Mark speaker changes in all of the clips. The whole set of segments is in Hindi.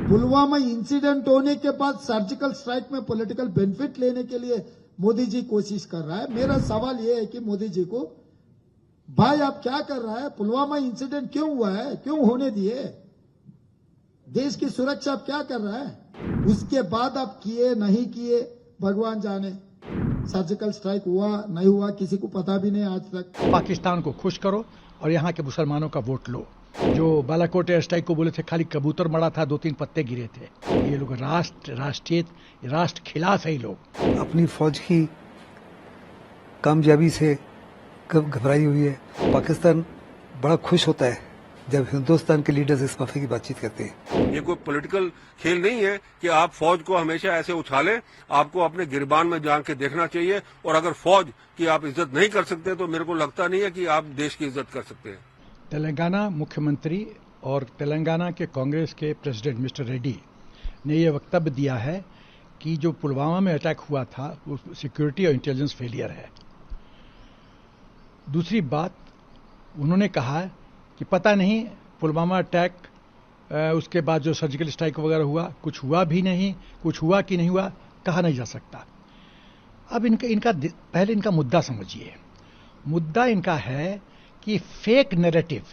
Speaker 1: पुलवामा इंसिडेंट होने के बाद सर्जिकल स्ट्राइक में पॉलिटिकल बेनिफिट लेने के लिए मोदी जी कोशिश कर रहा है। मेरा सवाल यह है कि मोदी जी को, भाई आप क्या कर रहा है? पुलवामा इंसिडेंट क्यों हुआ है? क्यों होने दिए? देश की सुरक्षा आप क्या कर रहा है? उसके बाद आप किए नहीं किए भगवान जाने। सर्जिकल स्ट्राइक हुआ नहीं हुआ किसी को पता भी नहीं आज तक।
Speaker 2: पाकिस्तान को खुश करो और यहाँ के मुसलमानों का वोट लो। जो बालाकोट एयर स्ट्राइक को बोले थे खाली कबूतर मरा था, 2-3 पत्ते गिरे थे। ये लोग राष्ट्र खिलाफ है। ये लोग
Speaker 3: अपनी फौज की कामयाबी से कब घबराई हुई है। पाकिस्तान बड़ा खुश होता है जब हिंदुस्तान के लीडर्स इस माफी की बातचीत करते हैं।
Speaker 4: ये कोई पॉलिटिकल खेल नहीं है कि आप फौज को हमेशा ऐसे उछालें। आपको अपने गिरबान में जान के देखना चाहिए, और अगर फौज की आप इज्जत नहीं कर सकते तो मेरे को लगता नहीं है कि आप देश की इज्जत कर सकते हैं।
Speaker 2: तेलंगाना मुख्यमंत्री और तेलंगाना के कांग्रेस के प्रेसिडेंट मिस्टर रेड्डी ने यह वक्तव्य दिया है कि जो पुलवामा में अटैक हुआ था वो सिक्योरिटी और इंटेलिजेंस फेलियर है। दूसरी बात, उन्होंने कहा कि पता नहीं पुलवामा अटैक उसके बाद जो सर्जिकल स्ट्राइक वगैरह हुआ, कुछ हुआ भी नहीं, कुछ हुआ कि नहीं हुआ कहा नहीं जा सकता। अब पहले इनका मुद्दा समझिए। मुद्दा इनका है कि फेक नैरेटिव,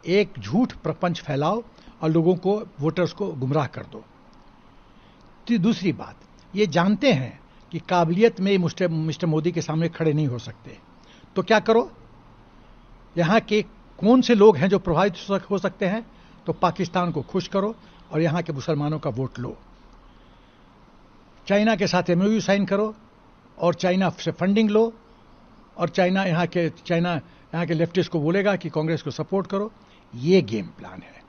Speaker 2: एक झूठ प्रपंच फैलाओ और लोगों को, वोटर्स को गुमराह कर दो। तो दूसरी बात, ये जानते हैं कि काबिलियत में मिस्टर मोदी के सामने खड़े नहीं हो सकते, तो क्या करो? यहाँ के कौन से लोग हैं जो प्रभावित हो सकते हैं? तो पाकिस्तान को खुश करो और यहाँ के मुसलमानों का वोट लो। चाइना के साथ एमओयू साइन करो और चाइना से फंडिंग लो, और चाइना यहाँ के लेफ्टिस्ट को बोलेगा कि कांग्रेस को सपोर्ट करो। ये गेम प्लान है।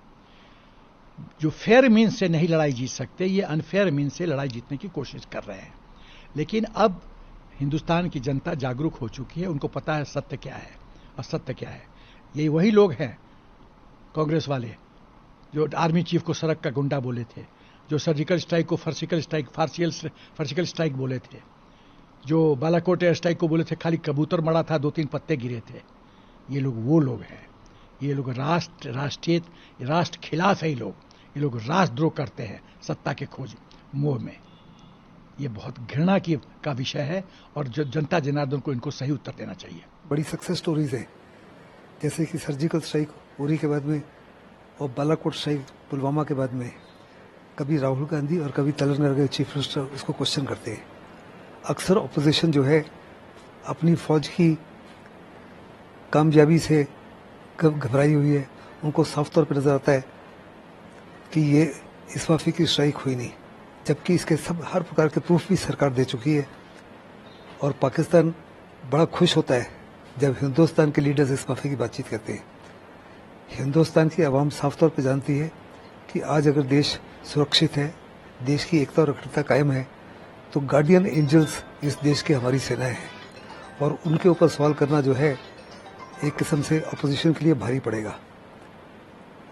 Speaker 2: जो फेयर मीन्स से नहीं लड़ाई जीत सकते, ये अनफेयर मीन्स से लड़ाई जीतने की कोशिश कर रहे हैं। लेकिन अब हिंदुस्तान की जनता जागरूक हो चुकी है, उनको पता है सत्य क्या है और सत्य क्या है। ये वही लोग हैं कांग्रेस वाले जो आर्मी चीफ को सड़क का गुंडा बोले थे, जो सर्जिकल स्ट्राइक को फार्सिकल स्ट्राइक बोले थे, जो बालाकोट एयर स्ट्राइक को बोले थे खाली कबूतर मरा था, 2-3 पत्ते गिरे थे। ये लोग वो लोग हैं। ये लोग राष्ट्र खिलाफ है। ये लोग राष्ट्रद्रोह करते हैं सत्ता के खोज मोह में। ये बहुत घृणा का विषय है और जो जनता जनार्दन को इनको सही उत्तर देना चाहिए।
Speaker 3: बड़ी सक्सेस स्टोरीज है, जैसे कि सर्जिकल स्ट्राइक उरी के बाद में और बालाकोट स्ट्राइक पुलवामा के बाद में कभी राहुल गांधी और कभी तेलंगाना के चीफ मिनिस्टर इसको क्वेश्चन करते हैं। अक्सर अपोजिशन जो है अपनी फौज की कामयाबी से कब घबराई हुई है। उनको साफ तौर पर नजर आता है कि ये इस माफी की स्ट्राइक हुई नहीं, जबकि इसके हर प्रकार के प्रूफ भी सरकार दे चुकी है। और पाकिस्तान बड़ा खुश होता है जब हिंदुस्तान के लीडर्स इस माफी की बातचीत करते हैं। हिंदुस्तान की आवाम साफ तौर पर जानती है कि आज अगर देश सुरक्षित है, देश की एकता और अखंडता कायम है, तो गार्डियन एंजल्स इस देश की हमारी सेनाएं हैं, और उनके ऊपर सवाल करना जो है एक किस्म से अपोजिशन के लिए भारी पड़ेगा।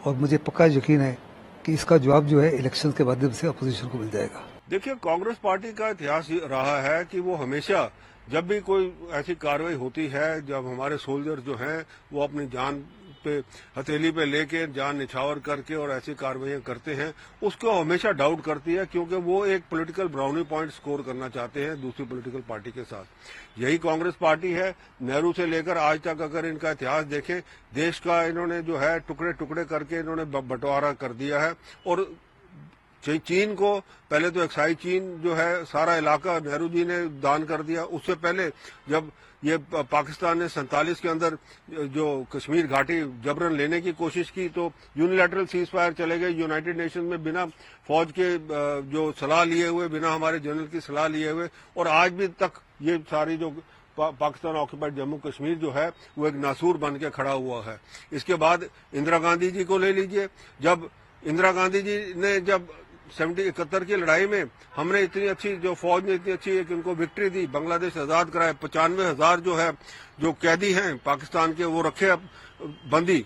Speaker 3: और मुझे पक्का यकीन है कि इसका जवाब जो है इलेक्शन के माध्यम से अपोजिशन को मिल जाएगा।
Speaker 4: देखिए, कांग्रेस पार्टी का इतिहास रहा है कि वो हमेशा जब भी कोई ऐसी कार्रवाई होती है, जब हमारे सोल्जर जो हैं वो अपनी जान पे हथेली पे लेके जान निछावर करके और ऐसी कार्रवाइयां करते हैं, उसको हमेशा डाउट करती है, क्योंकि वो एक पॉलिटिकल ब्राउनी पॉइंट स्कोर करना चाहते हैं दूसरी पॉलिटिकल पार्टी के साथ। यही कांग्रेस पार्टी है। नेहरू से लेकर आज तक अगर इनका इतिहास देखें, देश का इन्होंने जो है टुकड़े टुकड़े करके इन्होंने बंटवारा कर दिया है। और चीन को पहले तो एक्साई चीन जो है सारा इलाका नेहरू जी ने दान कर दिया। उससे पहले जब ये पाकिस्तान ने 47 के अंदर जो कश्मीर घाटी जबरन लेने की कोशिश की, तो यूनिलैटरल सीज फायर चले गए यूनाइटेड नेशन में बिना फौज के जो सलाह लिए हुए, बिना हमारे जनरल की सलाह लिए हुए। और आज भी तक ये सारी जो पाकिस्तान ऑक्यूपाइड जम्मू कश्मीर जो है वो एक नासूर बन के खड़ा हुआ है। इसके बाद इंदिरा गांधी जी को ले लीजिए। जब इंदिरा गांधी जी ने जब 71 की लड़ाई में हमने इतनी अच्छी, जो फौज ने इतनी अच्छी एक इनको विक्ट्री दी, बांग्लादेश आजाद कराए, 95,000 जो है जो कैदी हैं पाकिस्तान के वो रखे बंदी,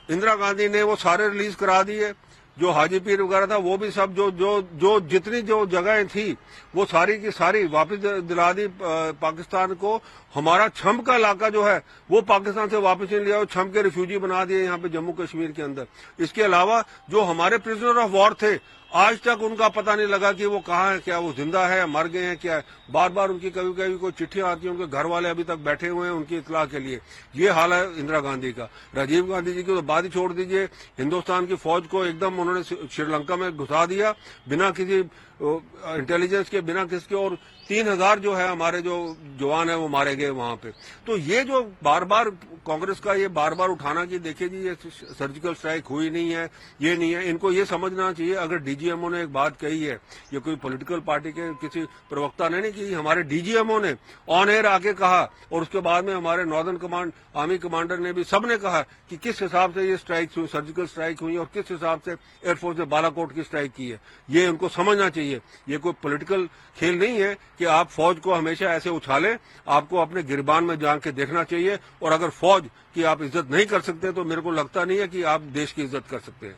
Speaker 4: इंदिरा गांधी ने वो सारे रिलीज करा दिए। जो हाजी पीर वगैरह था वो भी सब जो जितनी जो जगहें थी वो सारी की सारी वापस दिला दी पाकिस्तान को। हमारा छम का इलाका जो है वो पाकिस्तान से वापस नहीं लिया, वो छम के रिफ्यूजी बना दिए यहाँ पे जम्मू कश्मीर के अंदर। इसके अलावा जो हमारे प्रिजनर ऑफ वॉर थे आज तक उनका पता नहीं लगा कि वो कहाँ है, क्या वो जिंदा है, मर गए हैं, क्या है। बार बार उनकी कभी कभी कोई चिट्ठियां आती हैं, उनके घर वाले अभी तक बैठे हुए हैं उनकी इत्तला के लिए। ये हाल है इंदिरा गांधी का। राजीव गांधी जी की तो बात ही छोड़ दीजिए, हिंदुस्तान की फौज को एकदम उन्होंने श्रीलंका में घुसा दिया बिना किसी इंटेलिजेंस के, बिना किसके, और 3000 जो है हमारे जो जवान है वो मारे गए वहां पे। तो ये जो बार बार कांग्रेस का ये बार बार उठाना कि देखिए जी ये सर्जिकल स्ट्राइक हुई नहीं है, ये नहीं है, इनको ये समझना चाहिए। अगर डीजीएमओ ने एक बात कही है, ये कोई पॉलिटिकल पार्टी के किसी प्रवक्ता ने नहीं की, हमारे डीजीएमओ ने ऑन एयर आके कहा, और उसके बाद में हमारे नॉर्दर्न कमांड आर्मी कमांडर ने भी सबने कहा कि किस हिसाब से ये स्ट्राइक हुई, सर्जिकल स्ट्राइक हुई, और किस हिसाब से एयरफोर्स ने बालाकोट की स्ट्राइक की है। ये उनको समझना चाहिए। ये कोई पॉलिटिकल खेल नहीं है कि आप फौज को हमेशा ऐसे उछालें। आपको अपने गिरबान में जान के देखना चाहिए, और अगर फौज की आप इज्जत नहीं कर सकते तो मेरे को लगता नहीं है कि आप देश की इज्जत कर सकते हैं।